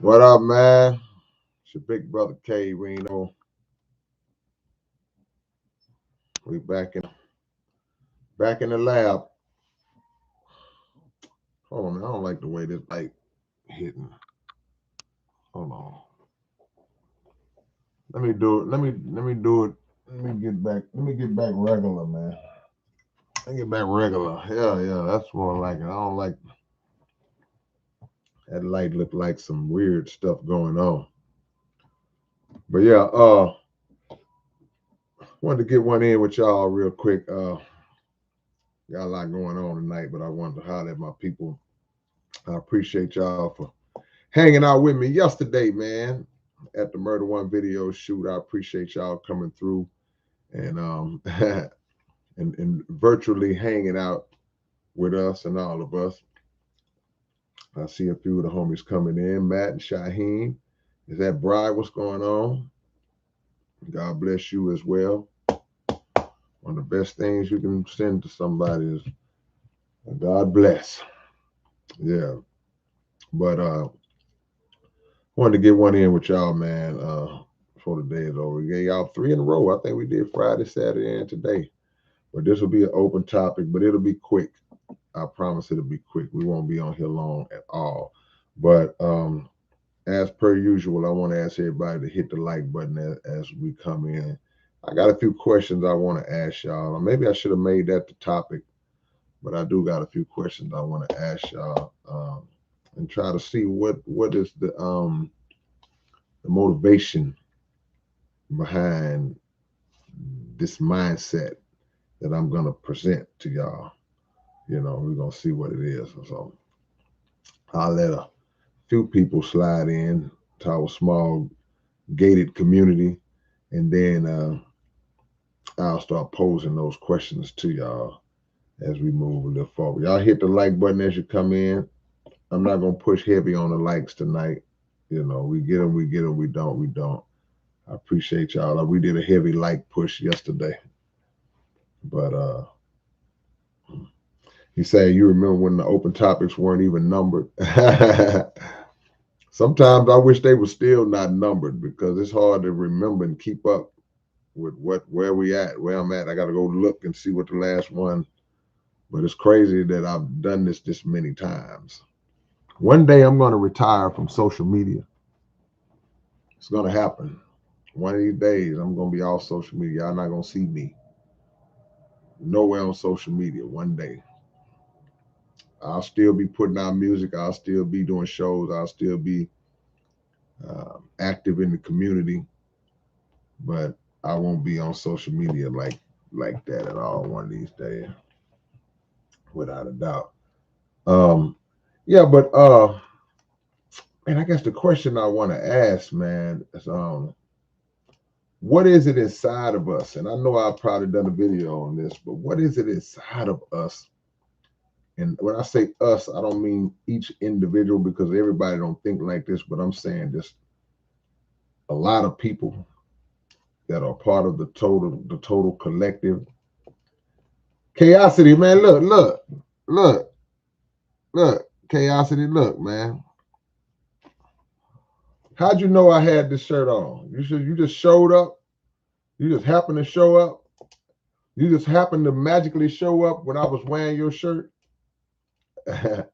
What up, man? It's your big brother K-Rino. We back in the lab. Hold on, man. I don't like the way this light hitting. Hold on. Let me do it. Let me do it. Let me get back regular, man. Let me get back regular. Yeah, that's more like it. I don't like that light. Look like some weird stuff going on. But yeah, wanted to get one in with y'all real quick. Got a lot going on tonight, but I wanted to holler at my people. I appreciate y'all for hanging out with me yesterday, man, at the Murder One video shoot. I appreciate y'all coming through and and virtually hanging out with us and all of us. I see a few of the homies coming in. Matt and Shaheen. Is that Bride? What's going on? God bless you as well. One of the best things you can send to somebody is God bless. Yeah. But wanted to get one in with y'all, man, before the day is over. We gave y'all 3 in a row. I think we did Friday, Saturday, and today. But this will be an open topic, but it'll be quick. I promise it'll be quick. We won't be on here long at all. But as per usual, I want to ask everybody to hit the like button as we come in. I got a few questions I want to ask y'all. Maybe I should have made that the topic, but I do got a few questions I want to ask y'all and try to see what is the motivation behind this mindset that I'm gonna present to y'all. You know, we're gonna see what it is. So I'll let a few people slide in to our small gated community, and then I'll start posing those questions to y'all as we move a little forward. Y'all hit the like button as you come in. I'm not gonna push heavy on the likes tonight. You know, we get them, we don't, we don't. I appreciate y'all. We did a heavy like push yesterday. But he said, you remember when the open topics weren't even numbered? Sometimes I wish they were still not numbered because it's hard to remember and keep up with where I'm at. I got to go look and see what the last one. But it's crazy that I've done this many times. One day I'm going to retire from social media. It's going to happen. One of these days I'm going to be off social media. Y'all not going to see me nowhere on social media one day. I'll still be putting out music. I'll still be doing shows. I'll still be active in the community, but I won't be on social media like that at all one of these days, without a doubt. Yeah, but man, I guess the question I want to ask, man, is what is it inside of us? And I know I've probably done a video on this, but what is it inside of us? And when I say us, I don't mean each individual because everybody don't think like this, but I'm saying just a lot of people that are part of the total collective. Chaosity, man, look, Chaosity, look, man. How'd you know I had this shirt on? You just showed up? You just happened to show up? You just happened to magically show up when I was wearing your shirt? Shout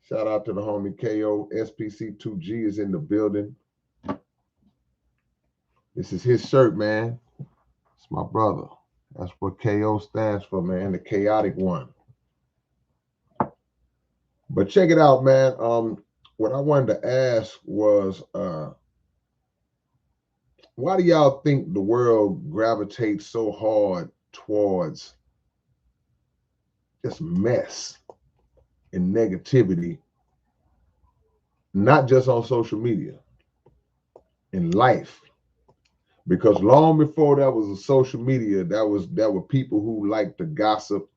out to the homie KO. SPC2G is in the building. This is his shirt, man. It's my brother. That's what KO stands for, man. The chaotic one. But check it out, man. What I wanted to ask was, why do y'all think the world gravitates so hard towards this mess and negativity, not just on social media, in life? Because long before that was a social media, that were people who liked to gossip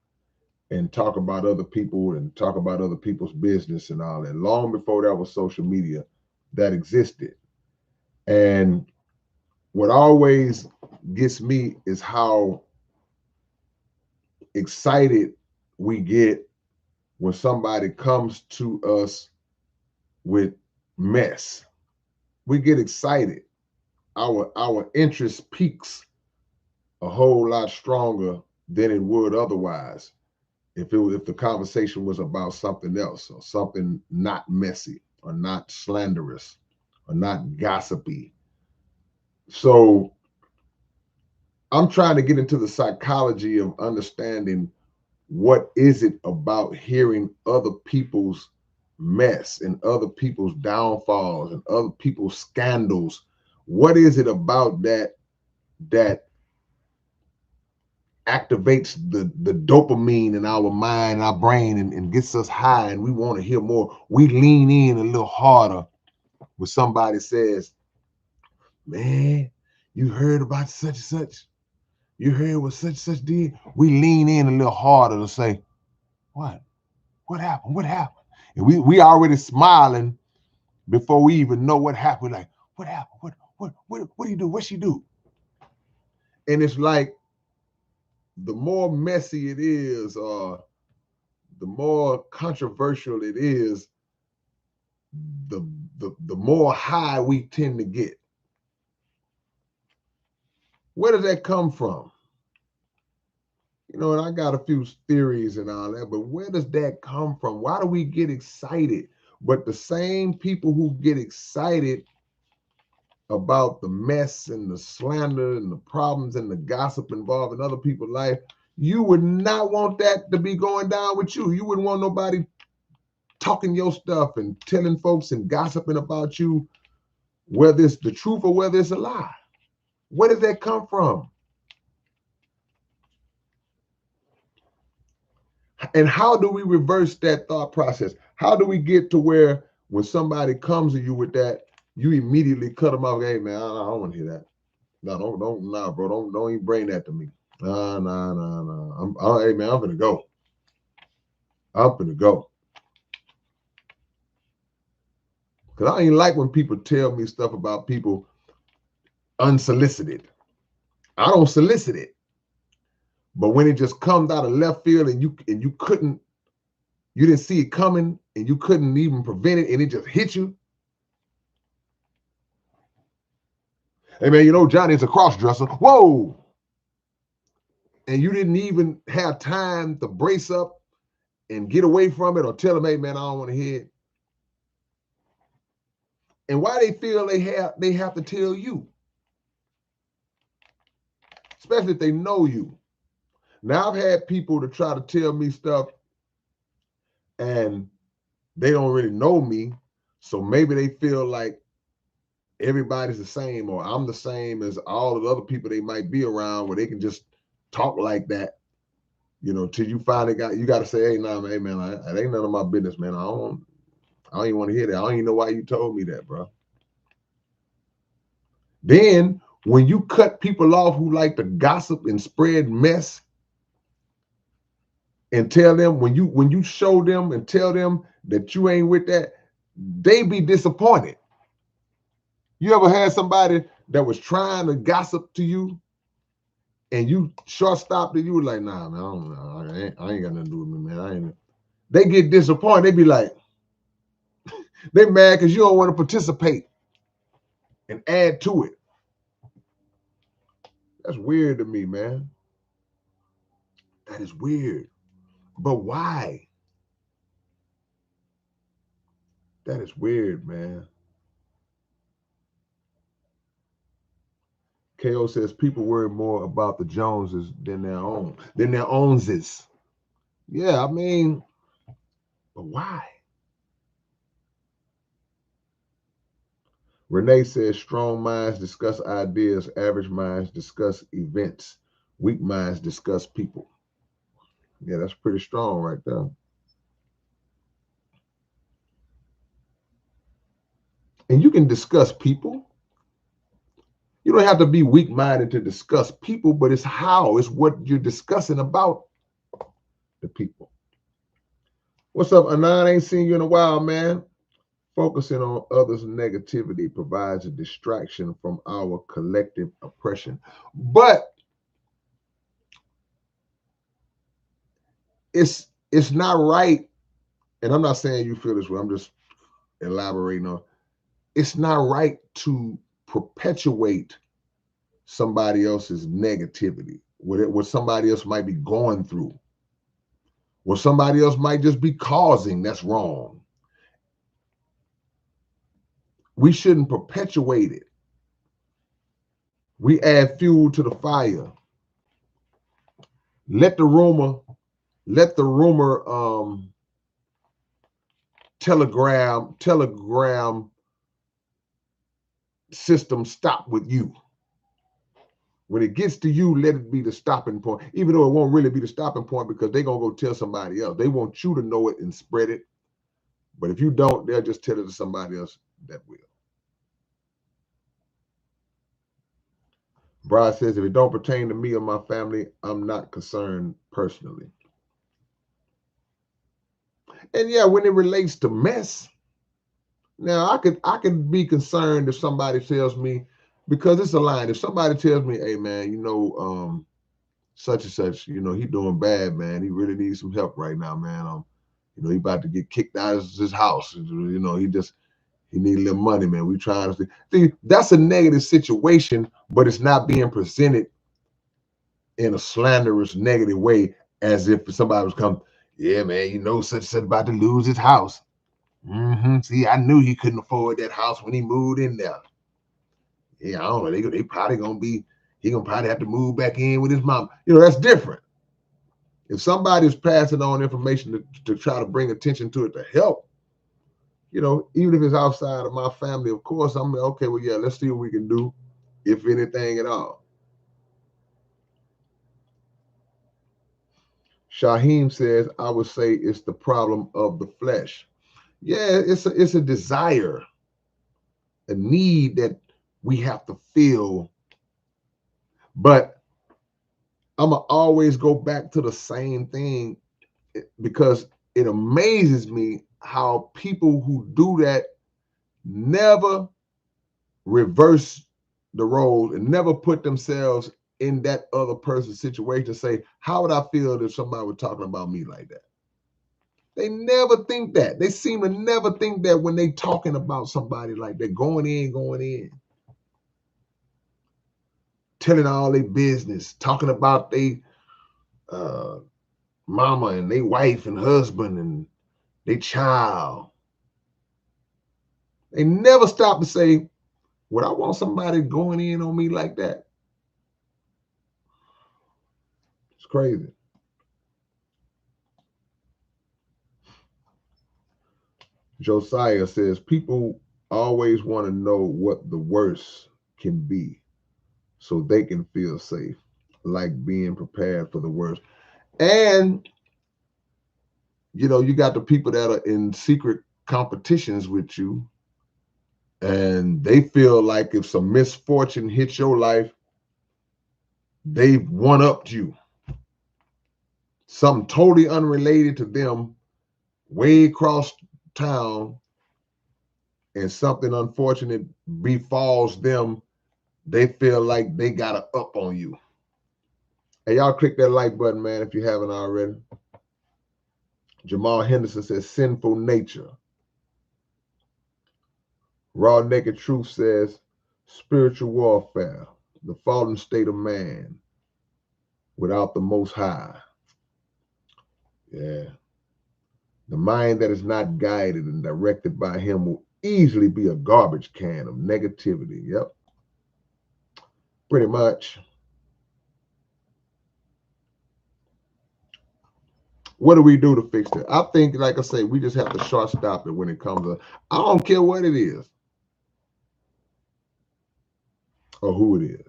and talk about other people and talk about other people's business and all that. Long before that was social media, that existed. And what always gets me is how excited we get when somebody comes to us with mess. We get excited. Our interest peaks a whole lot stronger than it would otherwise if the conversation was about something else, or something not messy, or not slanderous, or not gossipy. So I'm trying to get into the psychology of understanding what is it about hearing other people's mess and other people's downfalls and other people's scandals. What is it about that activates the dopamine in our mind, our brain, and gets us high, and we want to hear more? We lean in a little harder when somebody says, man, you heard about such and such? You heard what such and such did? We lean in a little harder to say, what? What happened? What happened? And we already smiling before we even know what happened. Like, what happened? What do you do? What she do? And it's like, the more messy it is, or the more controversial it is, the more high we tend to get. Where does that come from? You know, and I got a few theories and all that, but where does that come from? Why do we get excited? But the same people who get excited about the mess and the slander and the problems and the gossip involved in other people's life, you would not want that to be going down with you. You wouldn't want nobody talking your stuff and telling folks and gossiping about you, whether it's the truth or whether it's a lie. Where does that come from? And how do we reverse that thought process? How do we get to where when somebody comes to you with that, you immediately cut them off? Hey man, I don't want to hear that. No, nah, bro, don't even bring that to me. Nah. Hey man, I'm finna go. Cause I ain't like when people tell me stuff about people unsolicited. I don't solicit it. But when it just comes out of left field and you didn't see it coming and you couldn't even prevent it and it just hit you. Hey man, you know Johnny's a cross dresser. Whoa! And you didn't even have time to brace up and get away from it or tell them, hey man, I don't want to hear it. And why they feel they have to tell you, especially if they know you. Now I've had people to try to tell me stuff and they don't really know me, so maybe they feel like everybody's the same, or I'm the same as all of the other people they might be around, where they can just talk like that, you know, till you finally got to say, hey, nah, man, hey, man, that ain't none of my business, man. I don't even want to hear that. I don't even know why you told me that, bro. Then when you cut people off who like to gossip and spread mess, and tell them, when you show them and tell them that you ain't with that, they be disappointed. You ever had somebody that was trying to gossip to you and you short stopped it? You were like, nah, man, I ain't got nothing to do with me, man. They get disappointed. They be like, they mad because you don't want to participate and add to it. That's weird to me, man. That is weird. But why? That is weird, man. KO says people worry more about the Joneses than their ownses. Yeah, I mean, but why? Renee says strong minds discuss ideas, average minds discuss events, weak minds discuss people. Yeah, that's pretty strong right there. And you can discuss people. You don't have to be weak-minded to discuss people, but it's what you're discussing about the people. What's up, Anon? Ain't seen you in a while, man. Focusing on others' negativity provides a distraction from our collective oppression. But it's not right, and I'm not saying you feel this way. I'm just elaborating on, it's not right to perpetuate somebody else's negativity, what somebody else might be going through, what somebody else might just be causing. That's wrong. We shouldn't perpetuate it. We add fuel to the fire. Let the rumor, let the rumor telegram system stop with you. When it gets to you, let it be the stopping point, even though it won't really be the stopping point because they're going to go tell somebody else. They want you to know it and spread it. But if you don't, they'll just tell it to somebody else that will. Brad says, if it don't pertain to me or my family, I'm not concerned personally. And yeah, when it relates to mess, now I could be concerned if somebody tells me, because it's a line. If somebody tells me, hey man, such and such, he doing bad, man. He really needs some help right now, man. He about to get kicked out of his house. He need a little money, man. We trying to see that's a negative situation, but it's not being presented in a slanderous, negative way, as if somebody was come, yeah, man, such and such about to lose his house. See, I knew he couldn't afford that house when he moved in there. Yeah, I don't know. They probably he gonna probably have to move back in with his mom. That's different. If somebody's passing on information to try to bring attention to it to help, even if it's outside of my family, of course, I'm like, okay, well, yeah, let's see what we can do, if anything at all. Shaheem says, I would say it's the problem of the flesh. Yeah, it's a desire, a need that we have to feel. But I'm going to always go back to the same thing, because it amazes me how people who do that never reverse the role and never put themselves in that other person's situation to say, how would I feel if somebody was talking about me like that? They never think that. They seem to never think that when they talking about somebody like that, going in, telling all their business, talking about they mama and they wife and husband and they child. They never stop to say, would I want somebody going in on me like that? It's crazy. Josiah says, people always want to know what the worst can be so they can feel safe, like being prepared for the worst. And, you got the people that are in secret competitions with you, and they feel like if some misfortune hits your life, they've one-upped you. Something totally unrelated to them, way across town, and something unfortunate befalls them, they feel like they got a up on you. Hey, y'all click that like button, man, if you haven't already. Jamal Henderson says, sinful nature. Raw Naked Truth says, spiritual warfare, the fallen state of man without the Most High. Yeah. The mind that is not guided and directed by him will easily be a garbage can of negativity. Yep. Pretty much. What do we do to fix that? I think, like I say, we just have to short stop it when it comes to, I don't care what it is or who it is.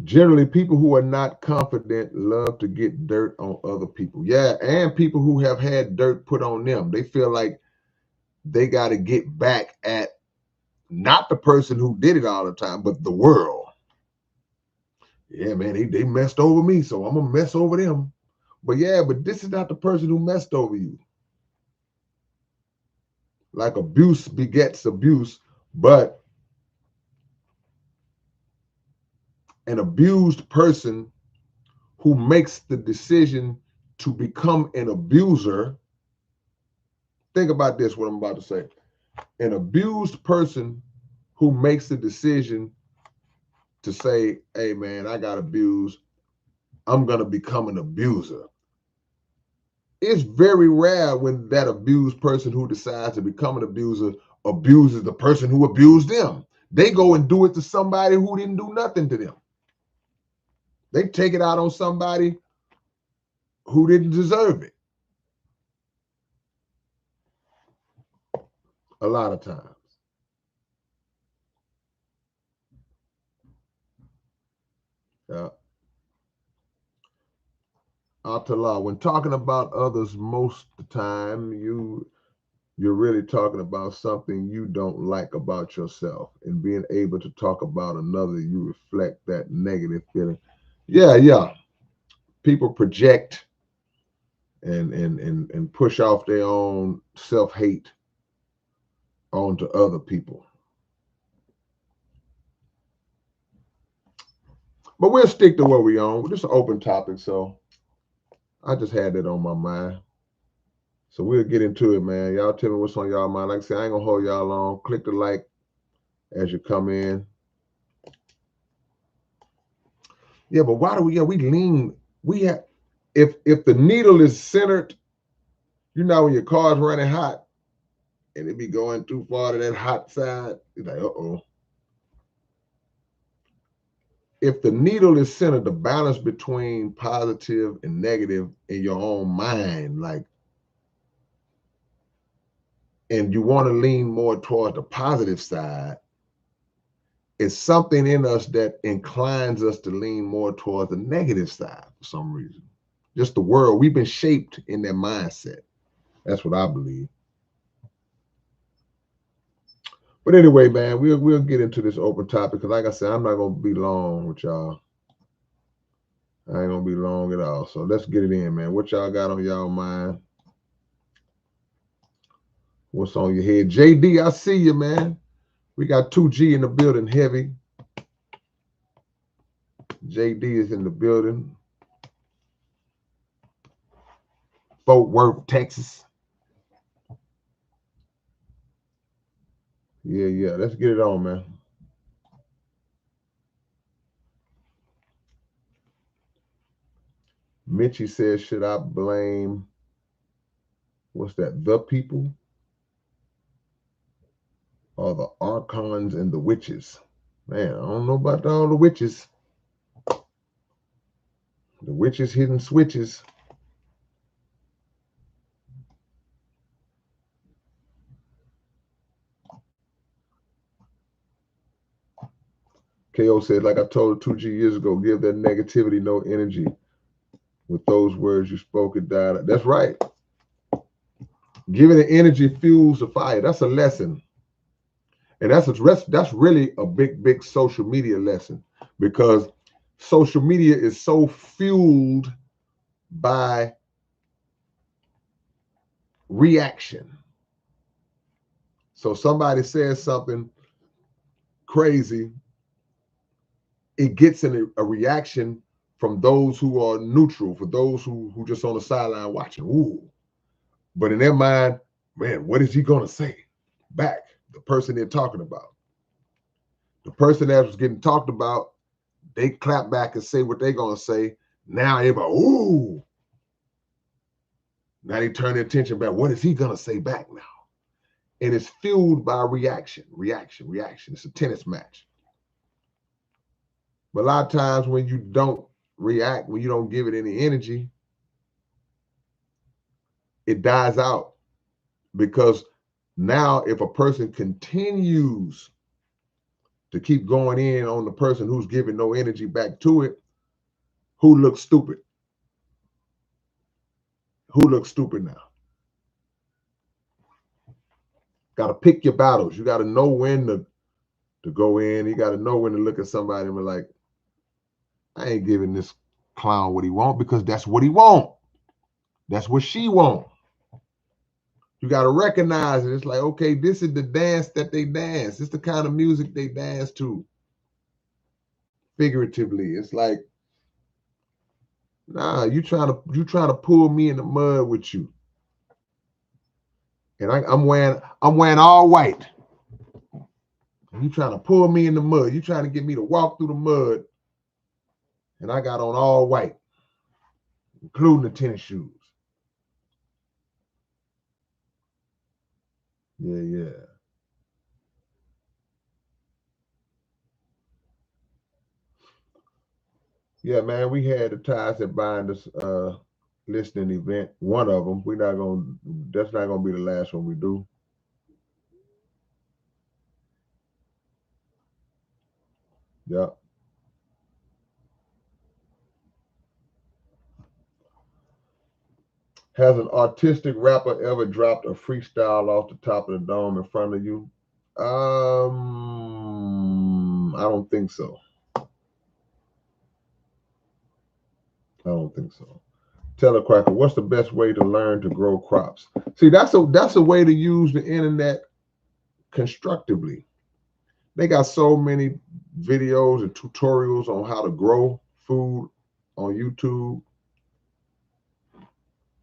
Generally, people who are not confident love to get dirt on other people. Yeah, and people who have had dirt put on them. They feel like they got to get back at not the person who did it all the time, but the world. Yeah, man, they messed over me, so I'm going to mess over them. But yeah, but this is not the person who messed over you. Like abuse begets abuse, but an abused person who makes the decision to become an abuser, think about this, what I'm about to say. An abused person who makes the decision to say, hey man, I got abused, I'm going to become an abuser. It's very rare when that abused person who decides to become an abuser abuses the person who abused them. They go and do it to somebody who didn't do nothing to them. They take it out on somebody who didn't deserve it. A lot of times. Yeah. Atala, when talking about others most of the time, you're really talking about something you don't like about yourself, and being able to talk about another, you reflect that negative feeling. Yeah. People project and push off their own self-hate onto other people. But we'll stick to what we on. This is an open topic, so I just had that on my mind. So we'll get into it, man. Y'all tell me what's on y'all mind. Like I said, I ain't gonna hold y'all long. Click the like as you come in. Yeah, but why do we lean? We have, if the needle is centered, you know, when your car's running hot and it be going too far to that hot side, you're like, uh-oh. If the needle is centered, the balance between positive and negative in your own mind, like, and you want to lean more toward the positive side, it's something in us that inclines us to lean more toward the negative side for some reason. Just the world, we've been shaped in that mindset. That's what I believe. But anyway, man, we'll get into this open topic because, like I said, I'm not gonna be long with y'all. I ain't gonna be long at all. So let's get it in, man. What y'all got on y'all mind? What's on your head? JD, I see you, man. We got 2G in the building, heavy. JD is in the building. Fort Worth, Texas. Yeah. Let's get it on, man. Mitchie says, should I blame, what's that, the people? Or the archons and the witches? Man, I don't know about all the witches. The witches hitting switches. KO said, like I told her 2G years ago, give that negativity no energy. With those words you spoke, it died. That's right. Giving it energy fuels the fire. That's a lesson. And that's really a big social media lesson, because social media is so fueled by reaction. So somebody says something crazy, it gets a reaction from those who are neutral, for those who just on the sideline watching. Ooh. But in their mind, man, what is he going to say back? The person they're talking about. The person that was getting talked about, they clap back and say what they're going to say. Now everybody, ooh. Now they turn their attention back. What is he going to say back now? And it's fueled by reaction. It's a tennis match. But a lot of times when you don't react, when you don't give it any energy, it dies out. Because now if a person continues to keep going in on the person who's giving no energy back to it, who looks stupid? Who looks stupid now? Got to pick your battles. You got to know when to go in. You got to know when to look at somebody and be like, I ain't giving this clown what he want, because that's what he want. That's what she want. You got to recognize it. It's like, okay, this is the dance that they dance. It's the kind of music they dance to. Figuratively, it's like Nah, you trying to pull me in the mud with you. And I'm wearing all white. And you trying to pull me in the mud. You trying to get me to walk through the mud. And I got on all white, including the tennis shoes. Yeah, yeah. Yeah, man, we had the Ties That Bind Us listening event. One of them. That's not gonna be the last one we do. Yeah. Has an artistic rapper ever dropped a freestyle off the top of the dome in front of you? I don't think so. I don't think so. Telecracker, what's the best way to learn to grow crops? See, that's a way to use the internet constructively. They got so many videos and tutorials on how to grow food on YouTube.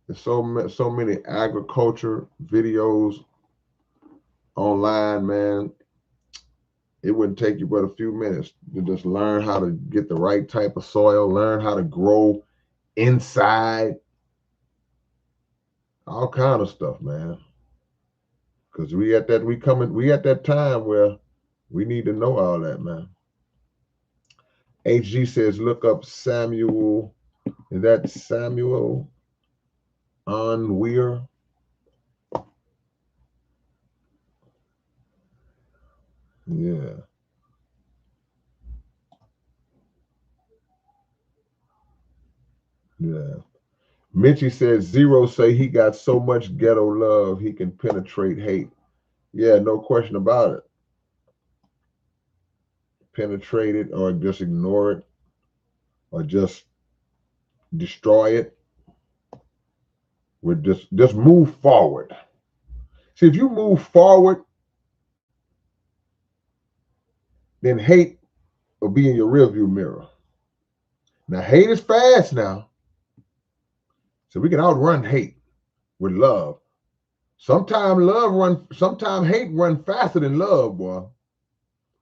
There's so many agriculture videos online, man. It wouldn't take you but a few minutes to just learn how to get the right type of soil, learn how to grow inside, all kind of stuff, man. Because we at that time where we need to know all that, man. HG says look up Samuel. Is that Samuel Onweir? Yeah. Yeah. Mitchie says Zero say he got so much ghetto love he can penetrate hate. Yeah, no question about it. Penetrate it or just ignore it or just destroy it. With just move forward. See, if you move forward, then hate will be in your rearview mirror. Now, hate is fast now, so we can outrun hate with love. Sometimes hate run faster than love, boy.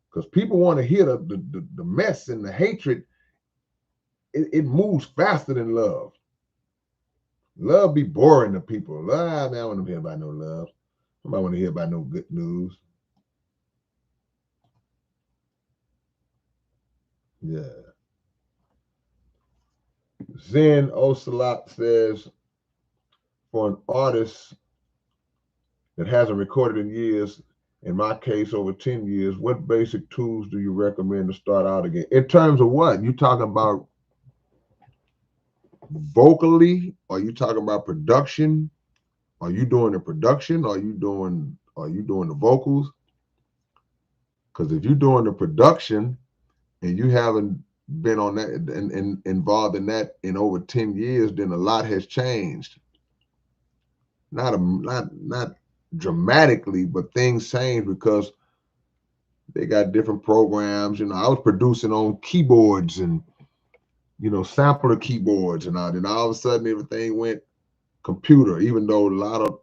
Because people want to hear the mess and the hatred. It moves faster than love. Love be boring to people. Man, I don't want to hear about no love. Nobody want to hear about no good news. Yeah. Zen Ocelot says, for an artist that hasn't recorded in years, in my case over 10 years, what basic tools do you recommend to start out again? In terms of what? You talking about vocally? Are you talking about production? Are you doing the production? Are you doing the vocals? Because if you're doing the production and you haven't been on that and involved in that in over 10 years, then a lot has changed. Not dramatically, but things change because they got different programs. I was producing on keyboards and sampler keyboards and all. Then all of a sudden everything went computer, even though a lot of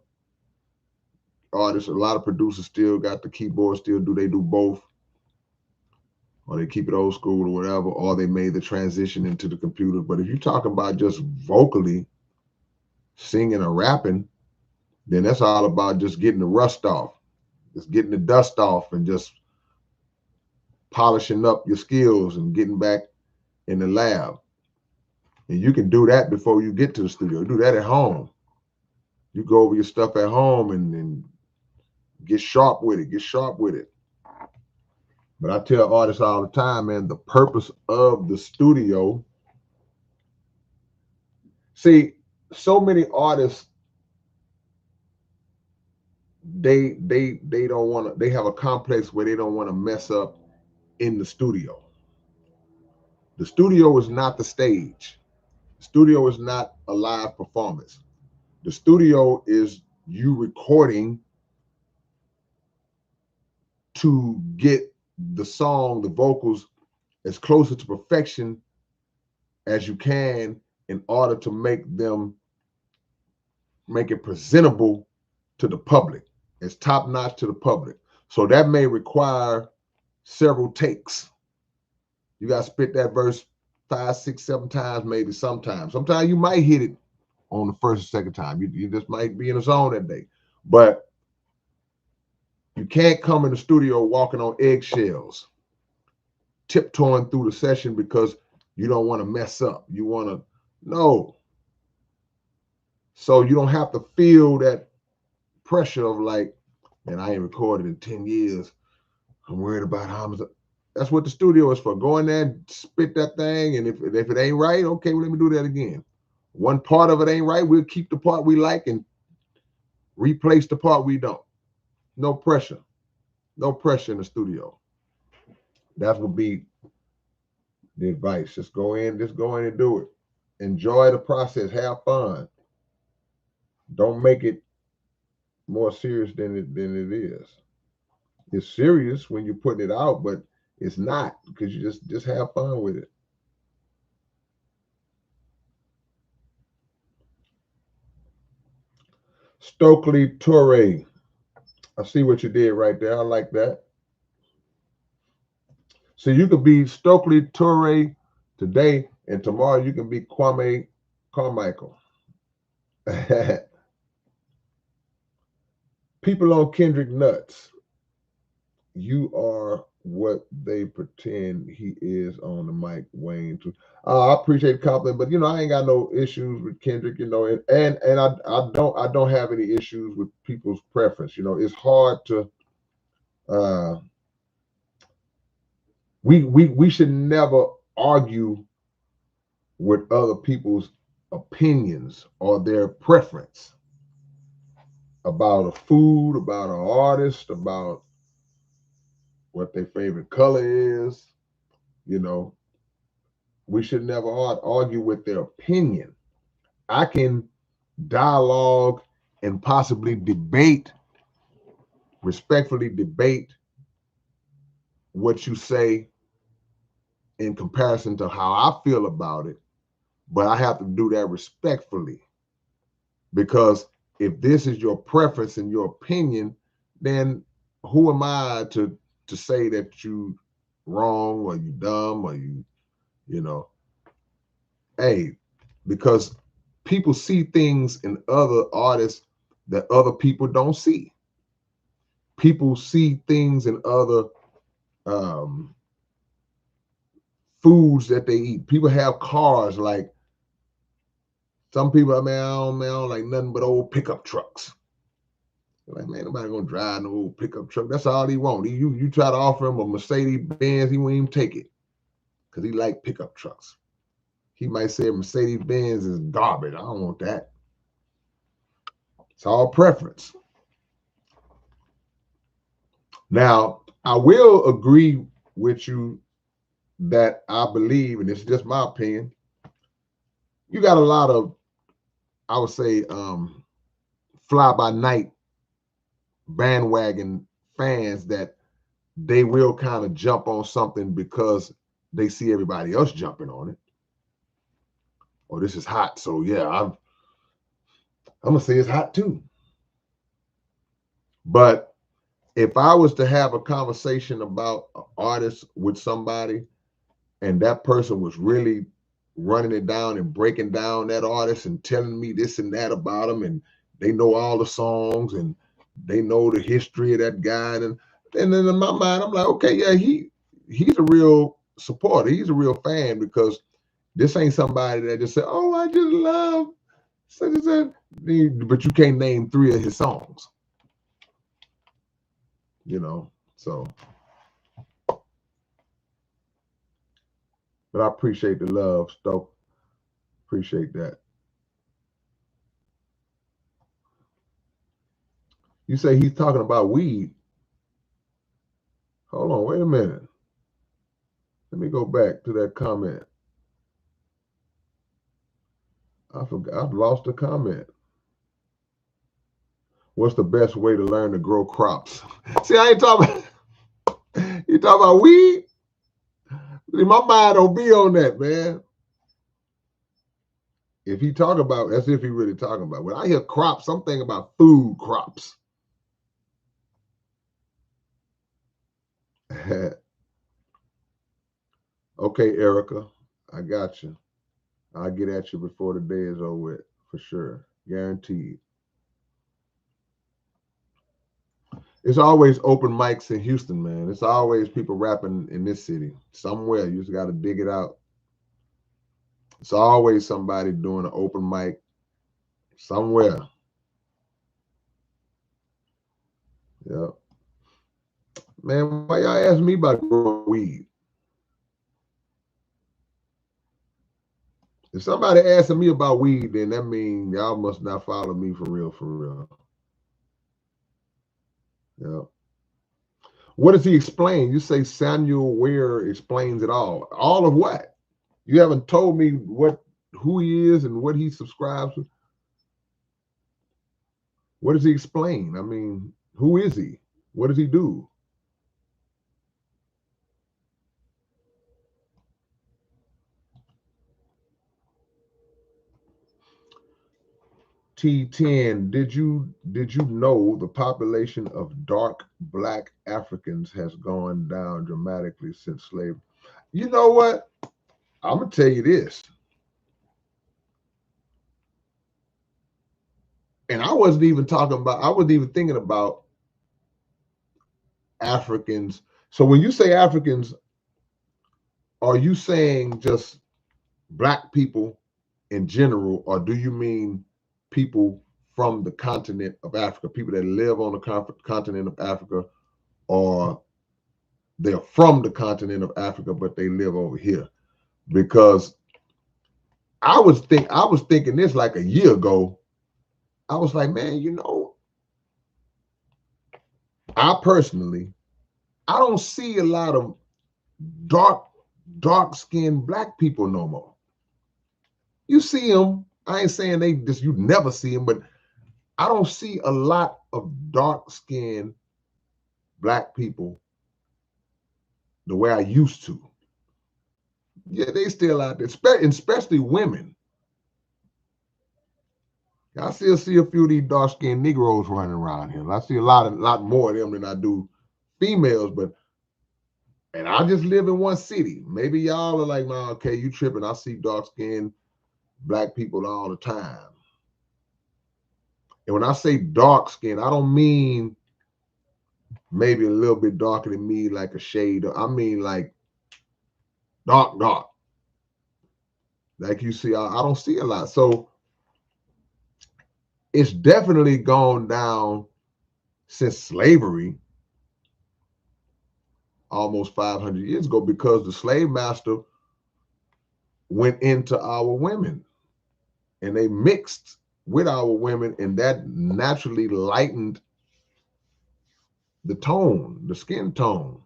artists, a lot of producers still got the keyboard, they do both, or they keep it old school or whatever, or they made the transition into the computer. But if you're talking about just vocally singing or rapping, then that's all about just getting the rust off, just getting the dust off and just polishing up your skills and getting back in the lab. And you can do that before you get to the studio. Do that at home. You go over your stuff at home and get sharp with it. Get sharp with it. But I tell artists all the time, man, the purpose of the studio. See, so many artists, they don't want to. They have a complex where they don't want to mess up in the studio. The studio is not the stage. The studio is not a live performance. The studio is you recording to get the song, the vocals as closer to perfection as you can in order to make it presentable to the public. It's top notch to the public. So that may require several takes. You got to spit that verse 5, 6, 7 times, maybe sometimes. Sometimes you might hit it on the first or second time. You just might be in a zone that day. But you can't come in the studio walking on eggshells, tiptoeing through the session because you don't want to mess up. You want to, no. So you don't have to feel that pressure of like, man, I ain't recorded in 10 years. I'm worried about how much. That's what the studio is for. Go in there and spit that thing. And if it ain't right, okay, well, let me do that again. One part of it ain't right, we'll keep the part we like and replace the part we don't. No pressure. No pressure in the studio. That would be the advice. Just go in and do it. Enjoy the process. Have fun. Don't make it more serious than it is. It's serious when you're putting it out, but it's not, because you just have fun with it. Stokely Torre. I see what you did right there. I like that. So you could be Stokely Torre today, and tomorrow you can be Kwame Carmichael. People on Kendrick nuts. You are what they pretend he is on the mic, Wayne. I appreciate the compliment, but I ain't got no issues with Kendrick, and I don't have any issues with people's preference. It's hard to we should never argue with other people's opinions or their preference about a food, about an artist, about what their favorite color is. We should never argue with their opinion. I can dialogue and possibly respectfully debate what you say in comparison to how I feel about it, but I have to do that respectfully, because if this is your preference and your opinion, then who am I to say that you wrong or you dumb or hey, because people see things in other artists that other people don't see. People see things in other foods that they eat. People have cars. Like some people, I don't like nothing but old pickup trucks. Like, man, nobody gonna drive no old pickup truck. That's all he want. You try to offer him a Mercedes Benz, he won't even take it, because he like pickup trucks. He might say a Mercedes Benz is garbage. I don't want that. It's all preference. Now, I will agree with you that I believe, and it's just my opinion, you got a lot of, I would say, fly-by-night bandwagon fans that they will kind of jump on something because they see everybody else jumping on it. Oh, this is hot, so yeah, I'm gonna say it's hot too. But if I was to have a conversation about an artist with somebody, and that person was really running it down and breaking down that artist and telling me this and that about him, and they know all the songs and they know the history of that guy, and then in my mind, I'm like, okay, yeah, he's a real supporter. He's a real fan, because this ain't somebody that just said, oh, I just love such and such, but you can't name 3 of his songs. So. But I appreciate the love, Stoke. Appreciate that. You say he's talking about weed. Hold on, wait a minute. Let me go back to that comment. I forgot. I've lost the comment. What's the best way to learn to grow crops? See, I ain't talking. You talking about weed? My mind don't be on that, man. If he talk about, that's if he really talking about. When I hear crops, I'm thinking about food crops. Okay, Erica, I got you. I'll get at you before the day is over with, for sure. Guaranteed. It's always open mics in Houston, man. It's always people rapping in this city. Somewhere. You just got to dig it out. It's always somebody doing an open mic somewhere. Yeah. Man, why y'all ask me about growing weed? If somebody asking me about weed, then that means y'all must not follow me for real, for real. Yeah. What does he explain? You say Samuel Ware explains it all. All of what? You haven't told me who he is and what he subscribes to. What does he explain? I mean, who is he? What does he do? T10, did you know the population of dark black Africans has gone down dramatically since slavery? You know what? I'm gonna tell you this. And I wasn't even thinking about Africans. So when you say Africans, are you saying just black people in general, or do you mean people from the continent of Africa, people that live on the continent of Africa, or they're from the continent of Africa, but they live over here? Because I was thinking this like a year ago. I was like, man, I personally, I don't see a lot of dark, dark-skinned black people no more. You see them. I ain't saying you never see them, but I don't see a lot of dark-skinned black people the way I used to. Yeah, they still out there, especially women. I still see a few of these dark-skinned Negroes running around here. I see a lot more of them than I do females, and I just live in one city. Maybe y'all are like, man, okay, you tripping. I see dark-skinned black people all the time. And when I say dark skin, I don't mean maybe a little bit darker than me, like a shade. I mean like dark, dark. Like you see, I don't see a lot. So it's definitely gone down since slavery, almost 500 years ago, because the slave master went into our women and they mixed with our women, and that naturally lightened the tone, the skin tone.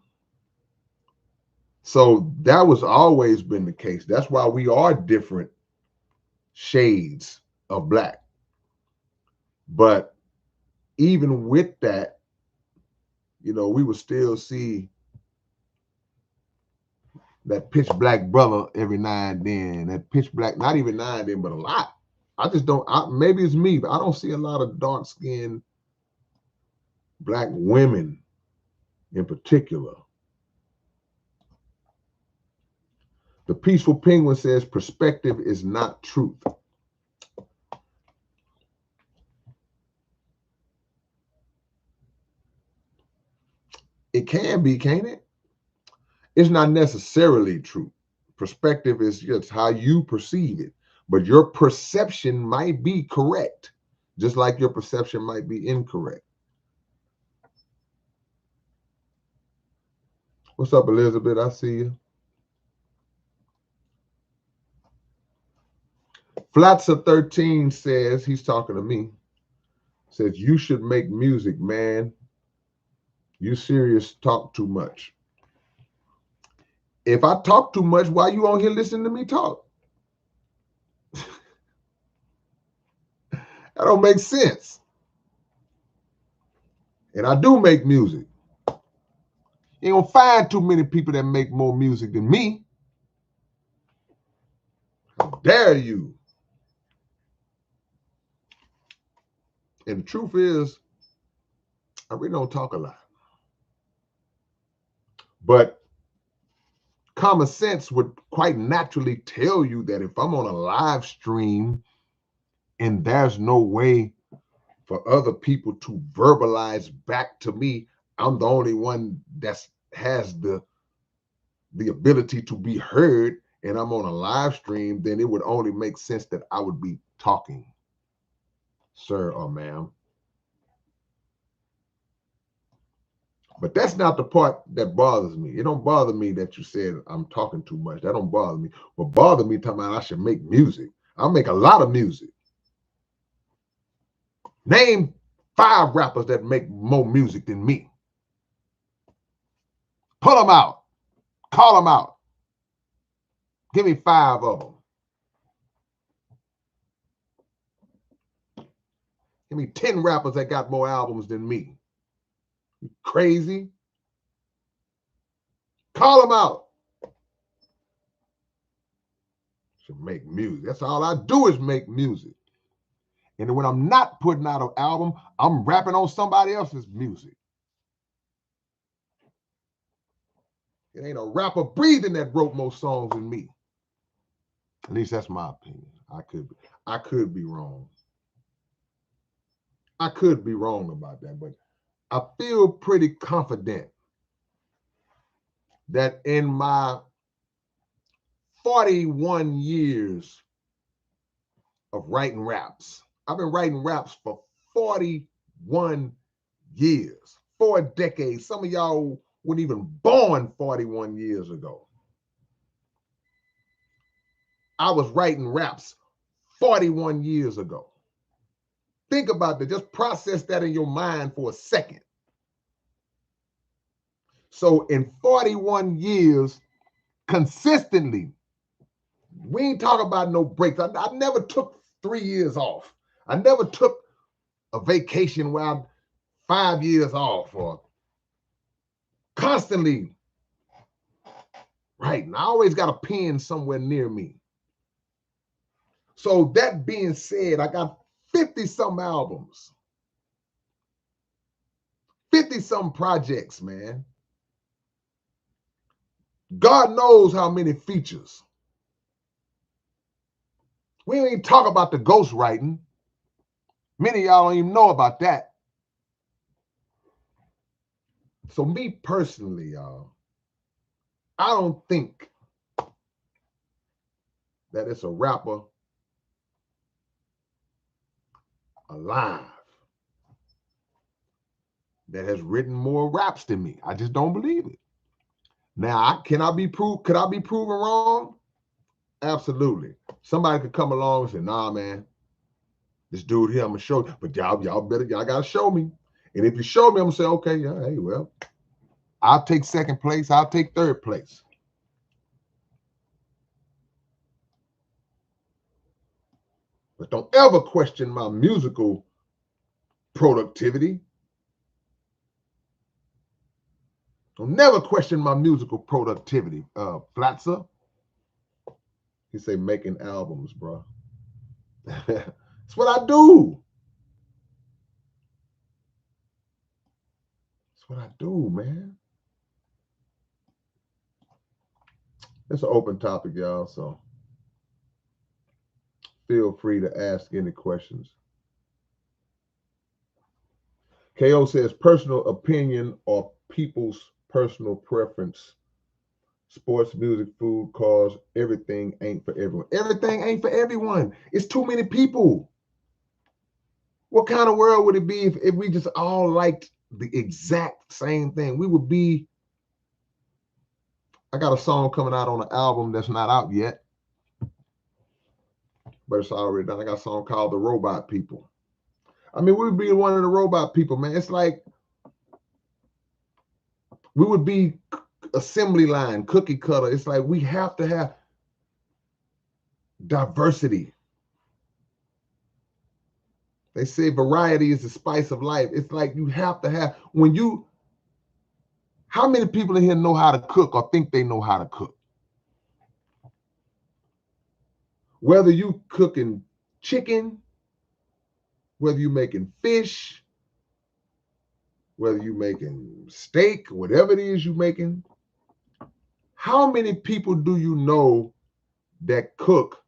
So that was always been the case. That's why we are different shades of black. But even with that, we would still see that pitch black brother every now and then. That pitch black, not even now and then, but a lot. I just don't. Maybe it's me, but I don't see a lot of dark skinned black women in particular. The Peaceful Penguin says perspective is not truth. It can be, can't it? It's not necessarily true. Perspective is just how you perceive it, but your perception might be correct, just like your perception might be incorrect. What's up, Elizabeth? I see you. Flatzer13 says, he's talking to me, says, you should make music, man. You serious, talk too much. If I talk too much, why you on here listening to me talk? That don't make sense. And I do make music. You ain't gonna find too many people that make more music than me. How dare you? And the truth is, I really don't talk a lot. But common sense would quite naturally tell you that if I'm on a live stream and there's no way for other people to verbalize back to me, I'm the only one that has the ability to be heard, and I'm on a live stream, then it would only make sense that I would be talking, sir or ma'am. But that's not the part that bothers me. It don't bother me that you said I'm talking too much. That don't bother me. What bothers me talking about I should make music. I make a lot of music. Name 5 rappers that make more music than me. Pull them out. Call them out. Give me 5 of them. Give me 10 rappers that got more albums than me. You crazy? Call them out. Should make music. That's all I do is make music. And when I'm not putting out an album, I'm rapping on somebody else's music. It ain't a rapper breathing that wrote more songs than me. At least that's my opinion. I could be wrong. I could be wrong about that, but I feel pretty confident that in my 41 years of writing raps, I've been writing raps for 41 years, 4 decades. Some of y'all weren't even born 41 years ago. I was writing raps 41 years ago. Think about that. Just process that in your mind for a second. So in 41 years, consistently, we ain't talking about no breaks. I never took 3 years off. I never took a vacation where I'm 5 years off, or constantly writing. I always got a pen somewhere near me. So that being said, I got 50-some albums, 50-some projects, man. God knows how many features. We ain't even talk about the ghostwriting. Many of y'all don't even know about that. So me personally, y'all, I don't think that it's a rapper alive that has written more raps than me. I just don't believe it. Now, could I be proven wrong? Absolutely. Somebody could come along and say, nah, man, this dude here, I'm gonna show you. But y'all gotta show me. And if you show me, I'm gonna say, okay, yeah, hey, well, I'll take 2nd place, I'll take 3rd place. But don't ever question my musical productivity. Don't never question my musical productivity. Flatzer, he say making albums, bro. That's what I do. That's what I do, man. It's an open topic, y'all, so feel free to ask any questions. KO says personal opinion or people's personal preference. Sports, music, food, cars, everything ain't for everyone. Everything ain't for everyone. It's too many people. What kind of world would it be if we just all liked the exact same thing? We would be. I got a song coming out on an album that's not out yet, but it's already done. I got a song called The Robot People. I mean, we would be one of the robot people, man. It's like we would be assembly line, cookie cutter. It's like we have to have diversity. They say variety is the spice of life. It's like you have to have, how many people in here know how to cook or think they know how to cook? Whether you cooking chicken, whether you're making fish, whether you're making steak, whatever it is you're making, how many people do you know that cook?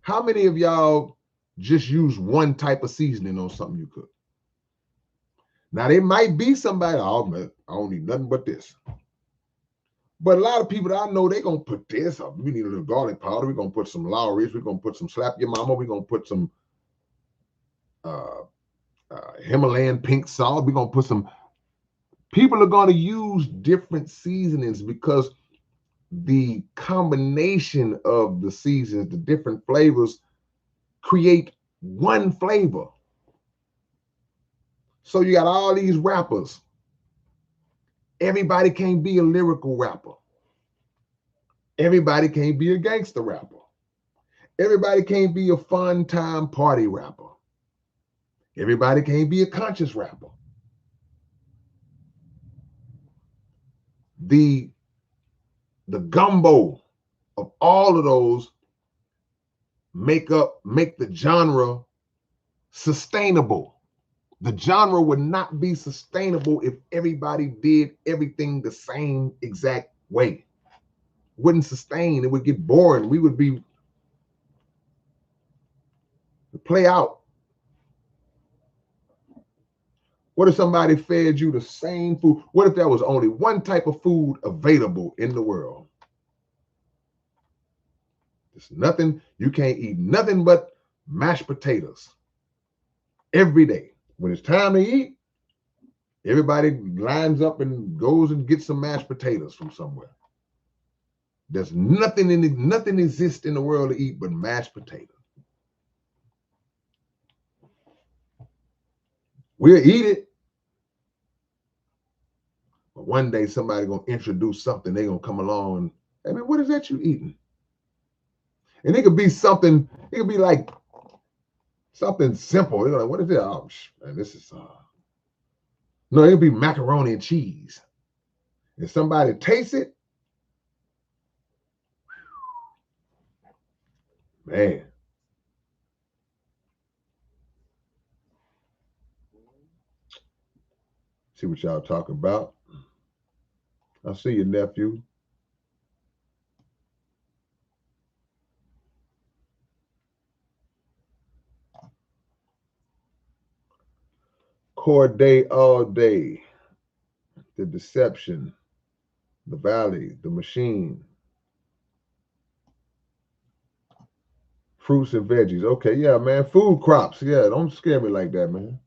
How many of y'all just use one type of seasoning on something you cook? Now, there might be somebody, oh, man, I don't need nothing but this. But a lot of people that I know, they're going to put this up. We need a little garlic powder. We're going to put some Lawry's. We're going to put some Slap Your Mama. We're going to put some Himalayan pink salt. We're going to put some. People are going to use different seasonings because the combination of the seasons, the different flavors, create one flavor. So you got all these rappers. Everybody can't be a lyrical rapper. Everybody can't be a gangster rapper. Everybody can't be a fun time party rapper. Everybody can't be a conscious rapper. The gumbo of all of those make the genre sustainable. The genre would not be sustainable if everybody did everything the same exact way. Wouldn't sustain. It would get boring. We would be play out. What if somebody fed you the same food? What if there was only one type of food available in the world? There's nothing, you can't eat nothing but mashed potatoes every day. When it's time to eat, everybody lines up and goes and gets some mashed potatoes from somewhere. There's nothing nothing exists in the world to eat but mashed potatoes. We'll eat it. But one day somebody gonna introduce something, they gonna come along and, I mean, what is that you eating? And it could be something, it could be like something simple. You're like, what is it? Oh, man, this is no, it'll be macaroni and cheese. If somebody tastes it, man. See what y'all talking about. I see your nephew. Core day all day. The deception, the valley, the machine. Fruits and veggies. Okay, yeah, man. Food crops. Yeah, don't scare me like that, man.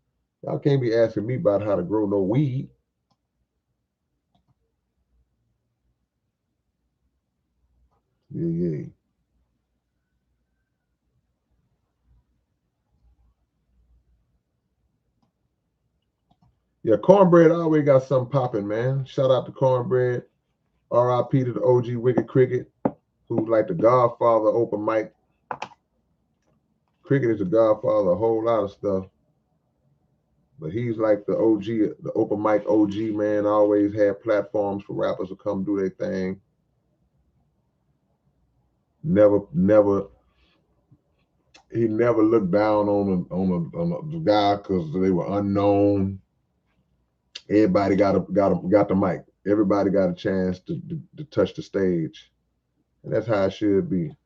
Y'all can't be asking me about how to grow no weed. Yeah, yeah. Yeah, cornbread always got something popping, man. Shout out to cornbread. R.I.P. to the OG Wicked Cricket, who's like the godfather of open mic. Cricket is the godfather of a whole lot of stuff. But he's like the OG, the open mic OG, man. Always had platforms for rappers to come do their thing. Never, he never looked down on the guy because they were unknown. Everybody got the mic. Everybody got a chance to touch the stage, and that's how it should be.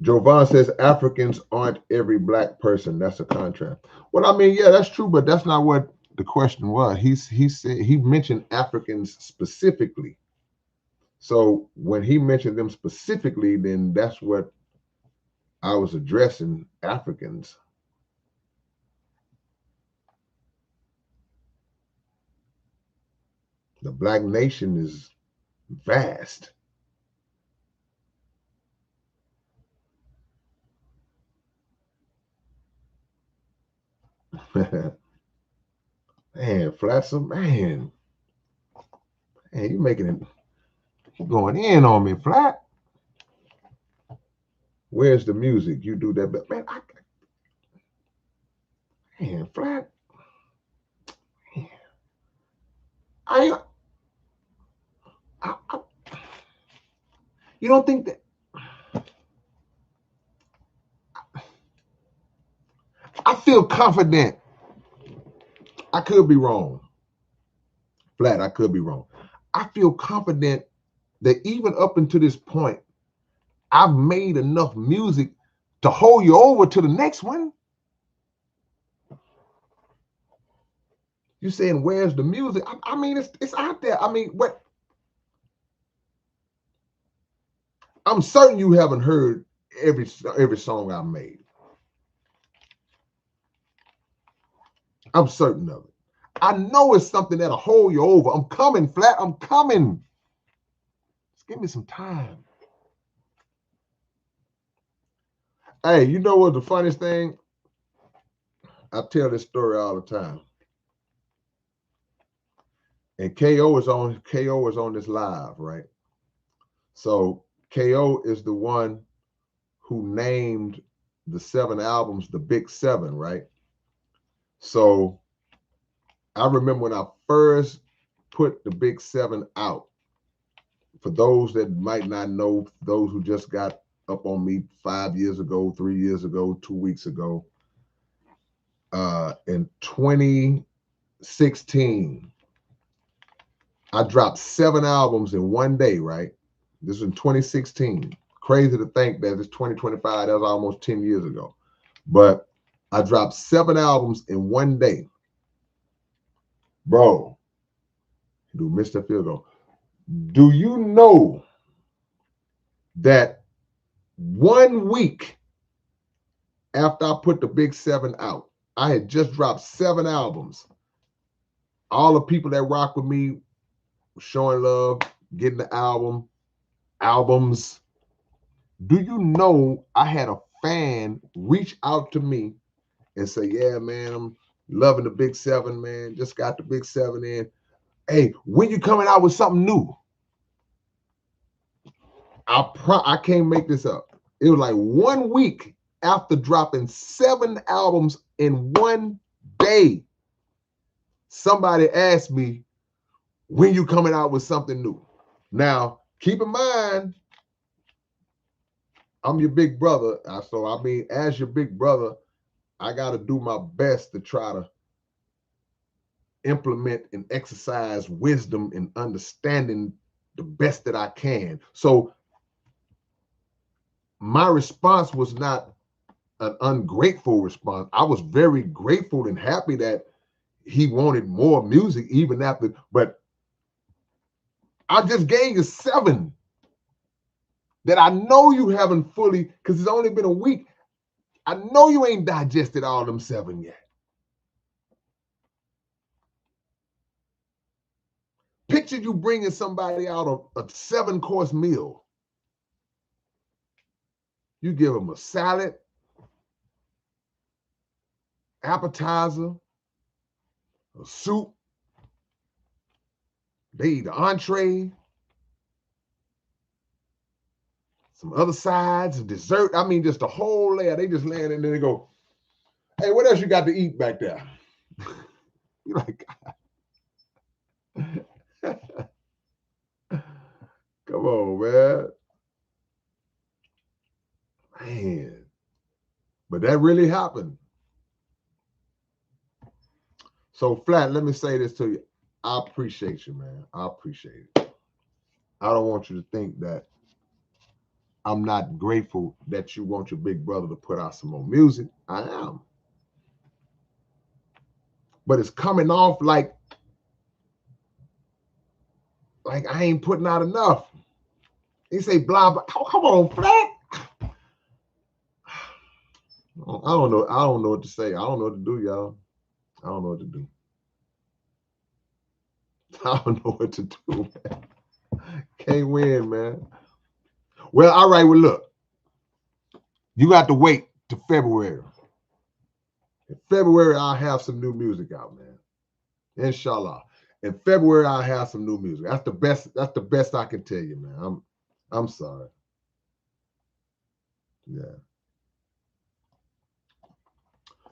Jovan says Africans aren't every black person. That's a contrast. Well, I mean, yeah, that's true, but that's not what the question was. He said he mentioned Africans specifically. So when he mentioned them specifically, then that's what I was addressing, Africans. The black nation is vast. Man, Flatzer, man, you making it, you going in on me, Flat. Where's the music? You do that, but man, man, Flat. Man, I You don't think that? I feel confident. I could be wrong. Flat, I could be wrong. I feel confident that even up until this point, I've made enough music to hold you over to the next one. You saying, where's the music? I mean, it's out there. I mean, what? I'm certain you haven't heard every song I made. I'm certain of it. I know it's something that'll hold you over. I'm coming, Flat. I'm coming. Just give me some time. Hey, you know what the funniest thing? I tell this story all the time. And KO is on this live, right? So KO is the one who named the 7 albums the Big 7, right? So I remember when I first put the Big 7 out. For those that might not know, those who just got up on me 5 years ago, 3 years ago, 2 weeks ago, in 2016, I dropped 7 albums in one day, right? This was in 2016. Crazy to think that it's 2025. That was almost 10 years ago. But I dropped 7 albums in one day. Bro, do Mr. Field goal. Do you know that 1 week after I put the Big 7 out, I had just dropped 7 albums. All the people that rock with me showing love, getting the albums. Do you know I had a fan reach out to me and say, yeah, man, I'm loving the Big 7, man. Just got the Big 7 in. Hey, when you coming out with something new? I can't make this up. It was like 1 week after dropping 7 albums in one day. Somebody asked me, when you coming out with something new? Now, keep in mind, I'm your big brother. So, I mean, as your big brother, I got to do my best to try to implement and exercise wisdom and understanding the best that I can. So, my response was not an ungrateful response. I was very grateful and happy that he wanted more music even after, but I just gave you 7 that I know you haven't fully, because it's only been a week. I know you ain't digested all them 7 yet. Picture you bringing somebody out of a 7-course meal. You give them a salad, appetizer, a soup. They eat the entree, some other sides, a dessert. I mean, just a whole layer. They just land and then they go, hey, what else you got to eat back there? You're like, come on, man. Man. But that really happened. So, Flat, let me say this to you. I appreciate you, man. I appreciate it. I don't want you to think that I'm not grateful that you want your big brother to put out some more music. I am. But it's coming off like I ain't putting out enough. He say blah, blah. Come on, Flat. I don't know. I don't know what to say. I don't know what to do, y'all. I don't know what to do. I don't know what to do, man. Can't win, man. Well, all right. Well, look. You got to wait to February. In February, I'll have some new music out, man. Inshallah. In February, I'll have some new music. That's the best. That's the best I can tell you, man. I'm sorry. Yeah.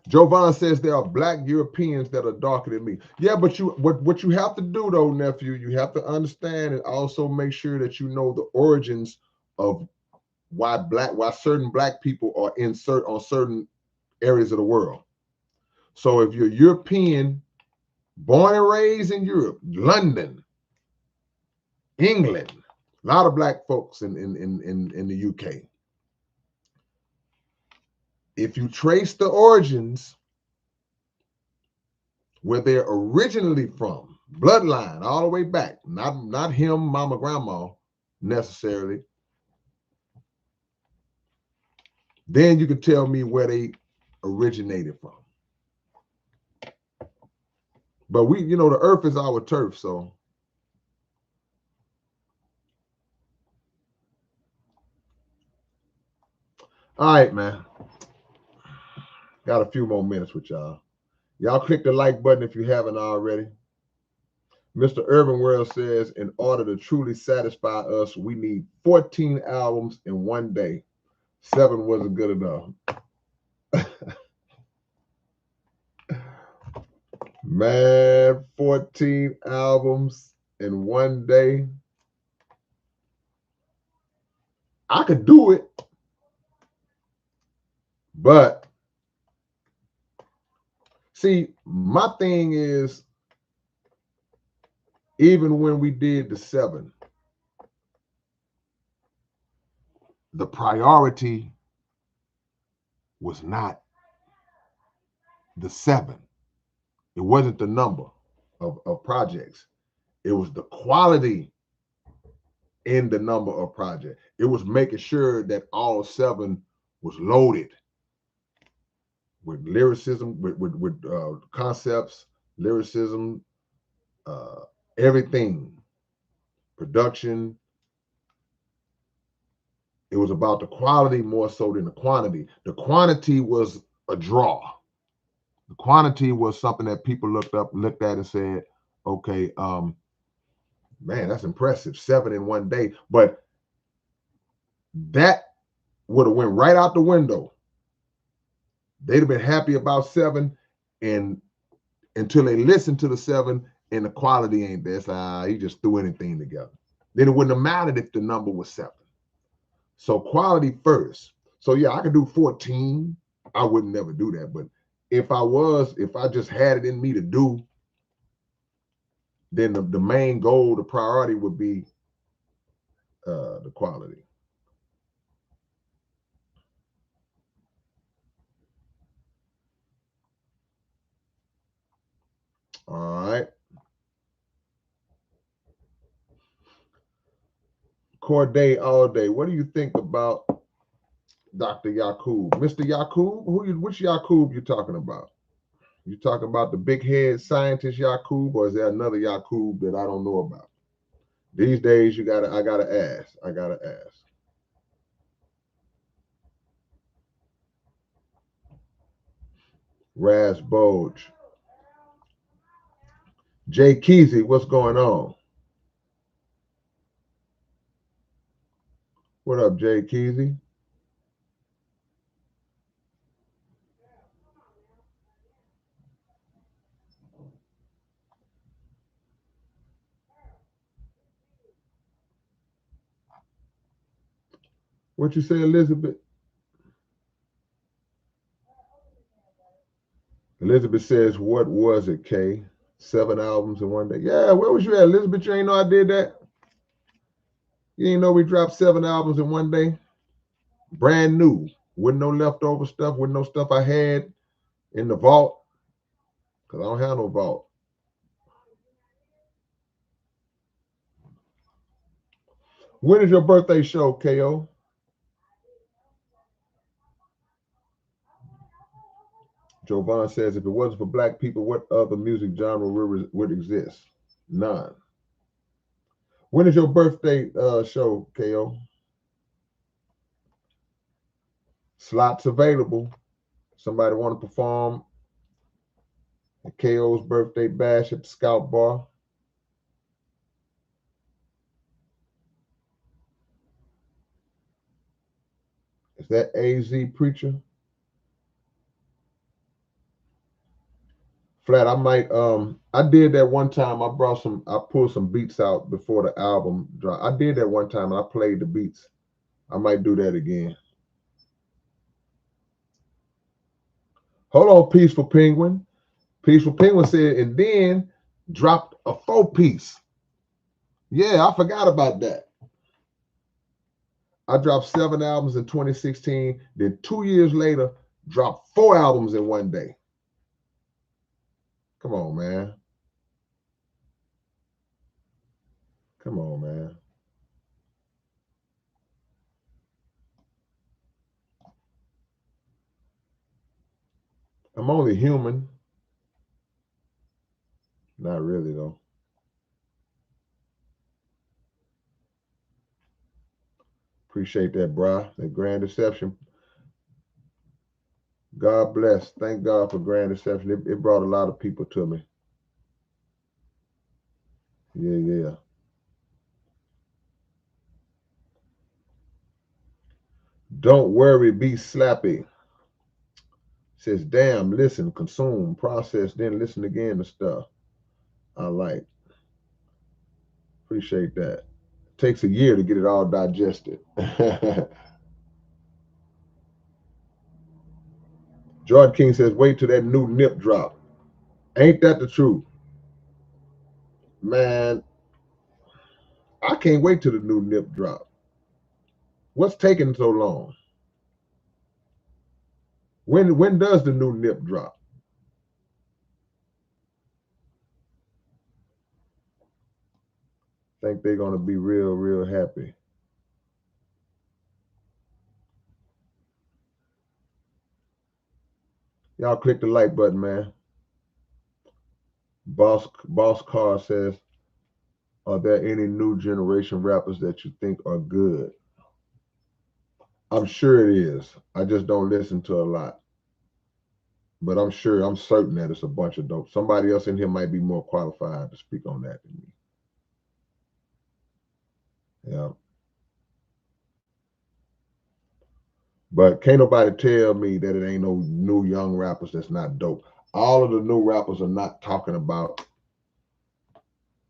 Jovan says there are Black Europeans that are darker than me. Yeah, but what you have to do though, nephew, you have to understand and also make sure that you know the origins of why certain black people are on certain areas of the world. So if you're European, born and raised in Europe, London, England, a lot of black folks in the UK. If you trace the origins where they're originally from, bloodline all the way back, not him, mama, grandma necessarily, then you can tell me where they originated from. But we, the earth is our turf, so. All right, man. Got a few more minutes with y'all. Y'all click the like button if you haven't already. Mr. Urban World says, in order to truly satisfy us, we need 14 albums in one day. 7 wasn't good enough. Man, 14 albums in one day. I could do it. But see, my thing is, even when we did the 7, the priority was not the 7. It wasn't the number of projects. It was the quality in the number of projects. It was making sure that all 7 was loaded with lyricism, with concepts, lyricism, everything, production. It was about the quality more so than the quantity. The quantity was a draw. The quantity was something that people looked at and said, okay, man, that's impressive. 7 in one day. But that would have went right out the window. They'd have been happy about 7 and until they listened to the 7 and the quality ain't there. It's like, he just threw anything together. Then it wouldn't have mattered if the number was 7. So quality first. So yeah, I could do 14. I wouldn't never do that. But if I just had it in me to do, then the main goal, the priority would be the quality. All right. Corday all day. What do you think about Dr. Yakub? Mr. Yakub? Which Yakub you talking about? You talking about the big head scientist Yakub, or is there another Yakub that I don't know about? These days I gotta ask. Raz Boge. Jay Keezy, what's going on? What up, Jay Keezy? What you say, Elizabeth? Elizabeth says, what was it, K? 7 albums in one day. Yeah, where was you at, Elizabeth? You ain't know I did that? You ain't know we dropped 7 albums in one day? Brand new. With no leftover stuff, with no stuff I had in the vault. Because I don't have no vault. When is your birthday show, KO? Jovan says, if it wasn't for black people, what other music genre would exist? None. When is your birthday show, KO? Slots available. Somebody want to perform at KO's birthday bash at the Scout Bar? Is that AZ Preacher? Flat, I might I did that one time. I pulled some beats out before the album dropped. I did that one time and I played the beats I might do that again. Hold on, Peaceful Penguin. Peaceful Penguin said, and then dropped a 4-piece. Yeah, I forgot about that. I dropped 7 albums in 2016. Then 2 years later, dropped 4 albums in one day. Come on, man. Come on, man. I'm only human. Not really, though. Appreciate that, brah. That Grand Deception. God bless. Thank God for Grand Deception. It brought a lot of people to me. Yeah. Don't worry, be slappy. Says, damn, listen, consume, process, then listen again to stuff. I like. Appreciate that. Takes a year to get it all digested. Jordan King says, wait till that new nip drop. Ain't that the truth? Man, I can't wait till the new nip drop. What's taking so long? When does the new nip drop? Think they're gonna be real happy. Y'all click the like button, man. Boss Car says, are there any new generation rappers that you think are good? I'm sure it is. I just don't listen to a lot. But I'm certain that it's a bunch of dope. Somebody else in here might be more qualified to speak on that than me. Yeah. But can't nobody tell me that it ain't no new young rappers that's not dope. All of the new rappers are not talking about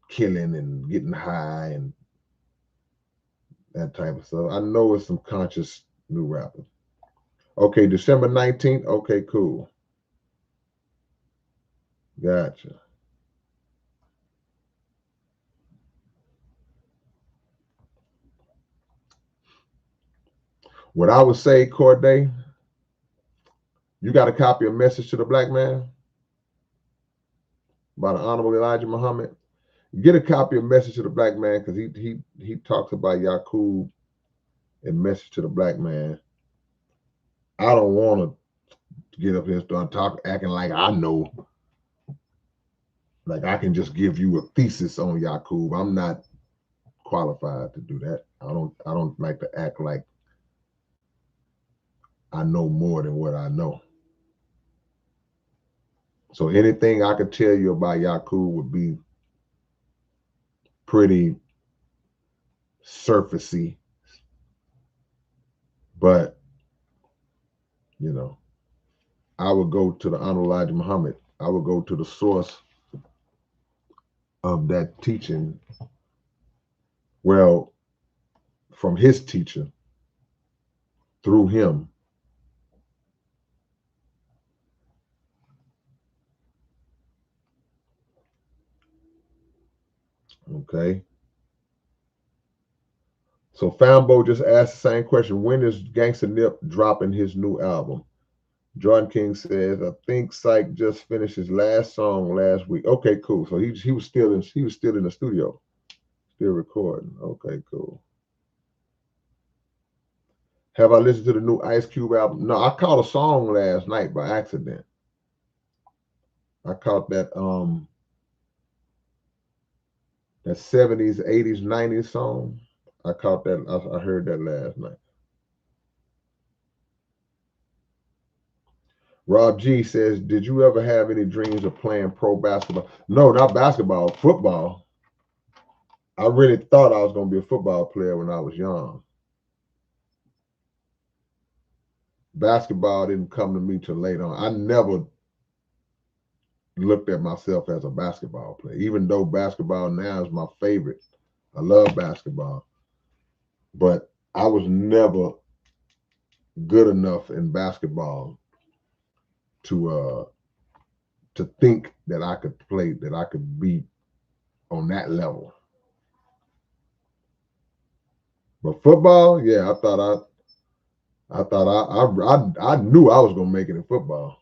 killing and getting high and that type of stuff. I know it's some conscious new rappers. Okay, December 19th. Okay, cool. Gotcha. What I would say, Corday, you got a copy of Message to the Black Man by the Honorable Elijah Muhammad. Get a copy of Message to the Black Man because he talks about Yakub and Message to the Black Man. I don't want to get up here and start talking, acting like I know. Like I can just give you a thesis on Yakub. I'm not qualified to do that. I don't like to act like I know more than what I know. So anything I could tell you about Yakub would be pretty surfacey. But, you know, I would go to the Honorable Elijah Muhammad. I would go to the source of that teaching. Well, from his teacher, through him. Okay. So Fambo just asked the same question. When is Gangsta Nip dropping his new album? Jordan King says, I think Syke just finished his last song last week. Okay, cool. So he was still in the studio, still recording. Okay, cool. Have I listened to the new Ice Cube album? No, I caught a song last night by accident. I caught that 70s, 80s, 90s song. I caught that. I heard that last night. Rob G says, did you ever have any dreams of playing pro basketball? No, not basketball, football. I really thought I was going to be a football player when I was young. Basketball didn't come to me till later on. I never looked at myself as a basketball player, even though basketball now is my favorite. I love basketball. But I was never good enough in basketball to think that I could play, that I could be on that level. But football, yeah, I knew I was gonna make it in football.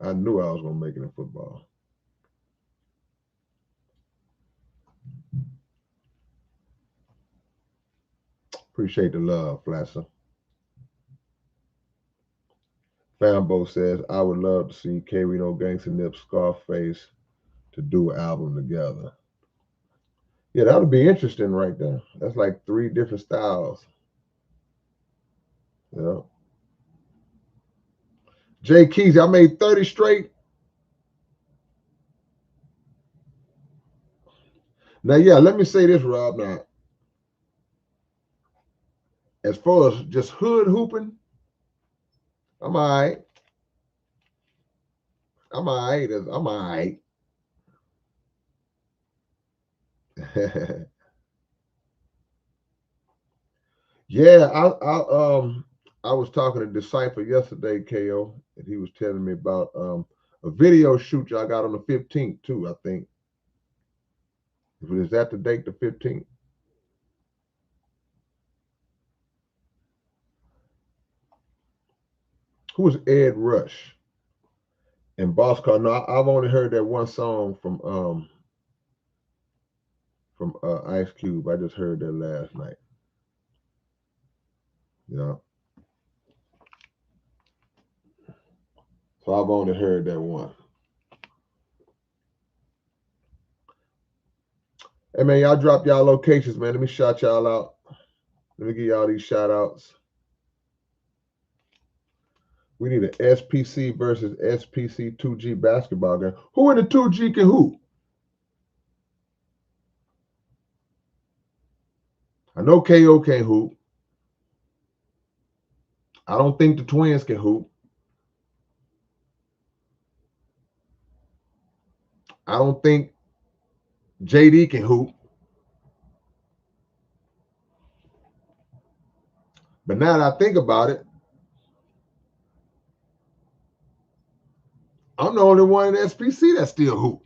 I knew I was gonna make it in football. Appreciate the love, Flasher. Fambo says, I would love to see K-Rino, Gangsta Nip, Scarface to do an album together. Yeah, that would be interesting right there. That's like 3 different styles. Yeah. Jay Keys, I made 30 straight. Now, yeah, let me say this, Rob. Now, as far as just hood hooping, I'm all right. I'm all right. I'm all right. Yeah, I was talking to Disciple yesterday, KO, and he was telling me about a video shoot y'all got on the 15th too, I think. Is that the date, the 15th? Who was Ed Rush? And Bosscar? No, I've only heard that one song from Ice Cube. I just heard that last night. You know. So I've only heard that one. Hey man, y'all drop y'all locations, man. Let me shout y'all out. Let me give y'all these shout outs. We need an SPC versus SPC 2G basketball game. Who in the 2G can hoop? I know KO can't hoop. I don't think the twins can hoop. I don't think JD can hoop. But now that I think about it, I'm the only one in SPC that still hoop.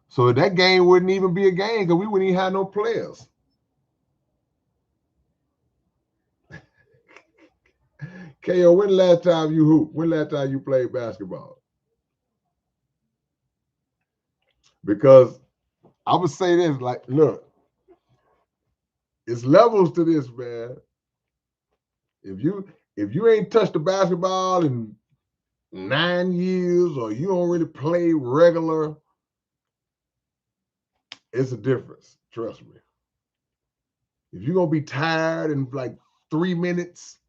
So that game wouldn't even be a game because we wouldn't even have no players. KO, when the last time you hooped? When the last time you played basketball? Because I would say this, like, look, it's levels to this, man. If you ain't touched the basketball in 9 years or you don't really play regular, it's a difference. Trust me. If you're gonna be tired in like 3 minutes,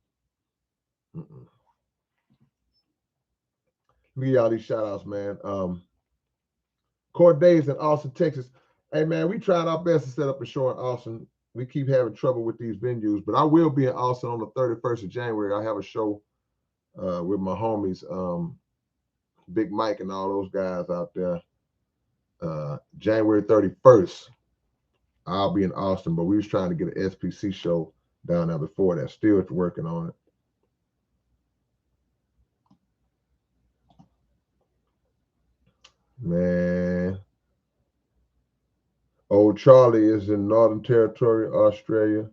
Give y'all these shout outs, man. Court Days in Austin, Texas. Hey man, we tried our best to set up a show in Austin. We keep having trouble with these venues, but I will be in Austin on the 31st of January. I have a show with my homies, Big Mike and all those guys out there. January 31st, I'll be in Austin, but we was trying to get an SPC show down there before that. Still working on it. Man. Old Charlie is in Northern Territory, Australia.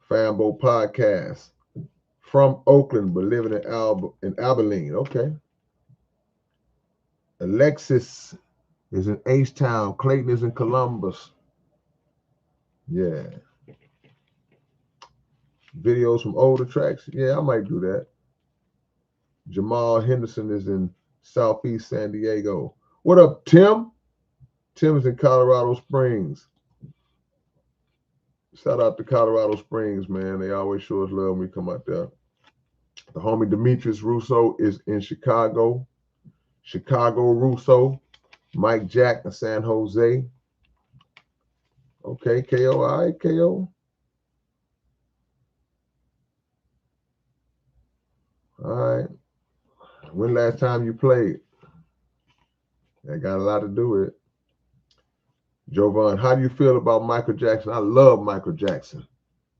Fambo Podcast. From Oakland, but living in Abilene. Okay. Alexis is in H-Town. Clayton is in Columbus. Yeah. Videos from older tracks. Yeah, I might do that. Jamal Henderson is in Southeast San Diego. What up, Tim? Tim is in Colorado Springs. Shout out to Colorado Springs, man. They always show us love when we come out there. The homie Demetrius Russo is in Chicago. Chicago Russo. Mike Jack in San Jose. Okay, KO. All right, KO. All right. When last time you played? That got a lot to do with it. Jovan, how do you feel about Michael Jackson? I love Michael Jackson.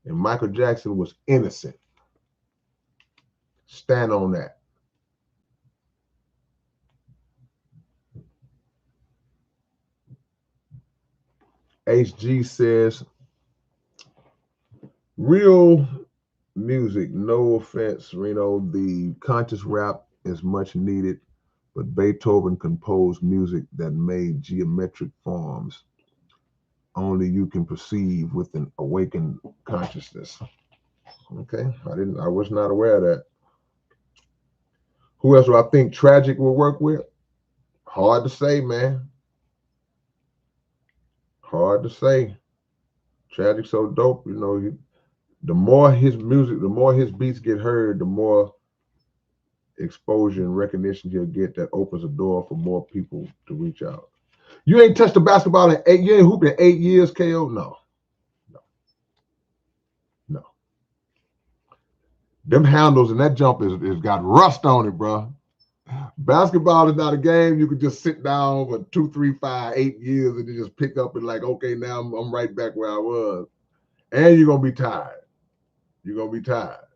And Michael Jackson was innocent. Stand on that. HG says, real music, no offense, Reno, the conscious rap is much needed, but Beethoven composed music that made geometric forms only you can perceive with an awakened consciousness. Okay, I was not aware of that. Who else do I think Tragic will work with? Hard to say, man. Hard to say. Tragic so dope, you know. The more his music, the more his beats get heard, the more exposure and recognition he'll get. That opens a door for more people to reach out. You ain't touched the basketball in 8 years. You ain't hooped in 8 years, KO? No. No. Them handles and that jump is got rust on it, bro. Basketball is not a game you could just sit down for 2, 3, 5, 8 years and then just pick up and like, okay, now I'm right back where I was. And you're gonna be tired. You're gonna be tired.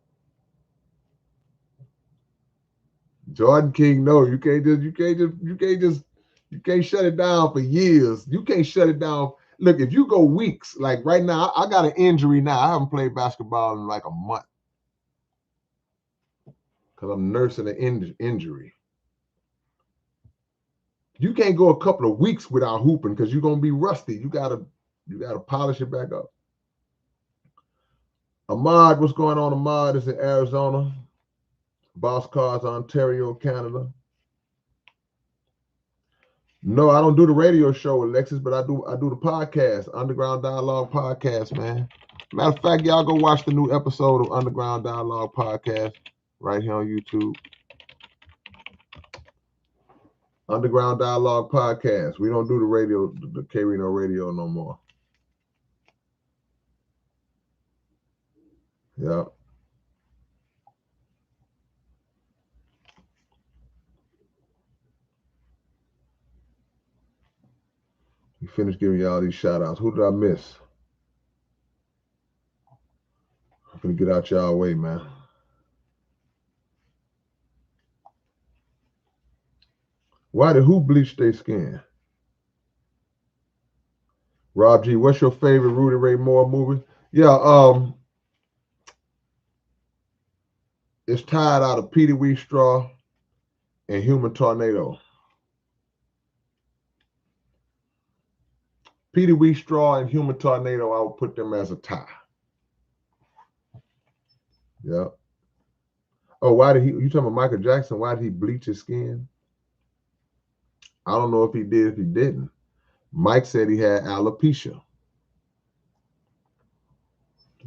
Jordan King, no, you can't shut it down for years. You can't shut it down. Look, if you go weeks, like right now, I got an injury now. I haven't played basketball in like a month because I'm nursing an injury. You can't go a couple of weeks without hooping because you're gonna be rusty. You gotta polish it back up. Ahmad, what's going on? Ahmad is in Arizona. Boss Cars, Ontario, Canada. No, I don't do the radio show, Alexis, but I do the podcast, Underground Dialogue Podcast, man. Matter of fact, y'all go watch the new episode of Underground Dialogue Podcast right here on YouTube. Underground Dialogue Podcast. We don't do the radio, the K-Rino radio no more. Yeah. We finished giving y'all these shout outs. Who did I miss? I'm gonna get out y'all way, man. Who bleached their skin? Rob G, what's your favorite Rudy Ray Moore movie? Yeah, it's tied out of Petey Wee Straw and Human Tornado. Petey Wee Straw and Human Tornado, I would put them as a tie. Yeah. Oh, you talking about Michael Jackson? Why did he bleach his skin? I don't know if he did, if he didn't. Mike said he had alopecia.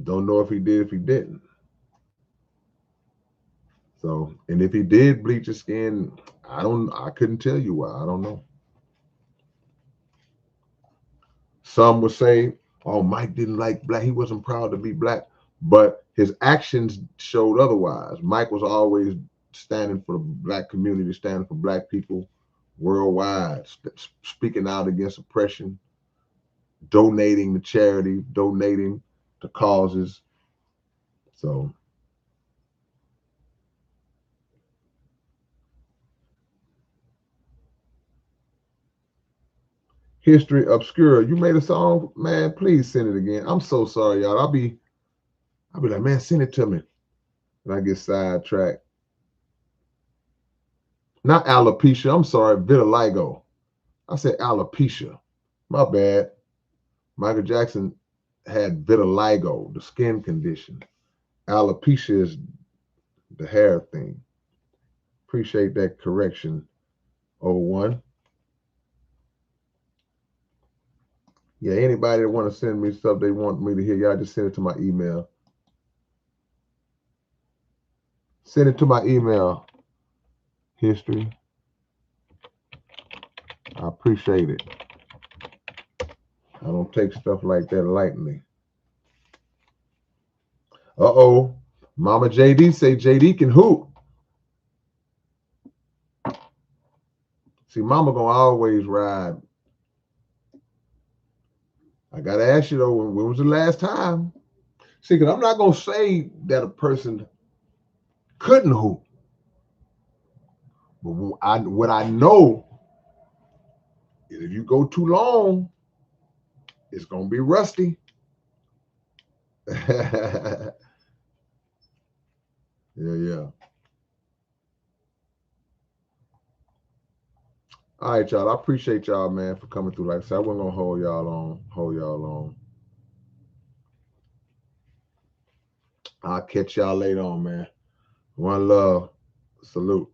Don't know if he did, if he didn't. So, and if he did bleach his skin, I couldn't tell you why. I don't know. Some would say, oh, Mike didn't like black. He wasn't proud to be black, but his actions showed otherwise. Mike was always standing for the black community, standing for black people worldwide, speaking out against oppression, donating to charity, donating to causes. So History Obscura, you made a song, man. Please send it again. I'm so sorry, y'all. I'll be like, man, send it to me. And I get sidetracked. Not alopecia. I'm sorry, vitiligo. I said alopecia. My bad. Michael Jackson had vitiligo, the skin condition. Alopecia is the hair thing. Appreciate that correction, 01. Yeah, anybody that want to send me stuff they want me to hear, y'all just send it to my email. Send it to my email. History. I appreciate it. I don't take stuff like that lightly. Uh-oh. Mama JD say JD can hoop. See, Mama gonna always ride I gotta ask you though, when was the last time? See, because I'm not gonna say that a person couldn't hoop, but what I know is if you go too long, it's gonna be rusty. Yeah, yeah. All right, y'all. I appreciate y'all, man, for coming through. Like I said, I wasn't gonna hold y'all on. I'll catch y'all later on, man. One love. Salute.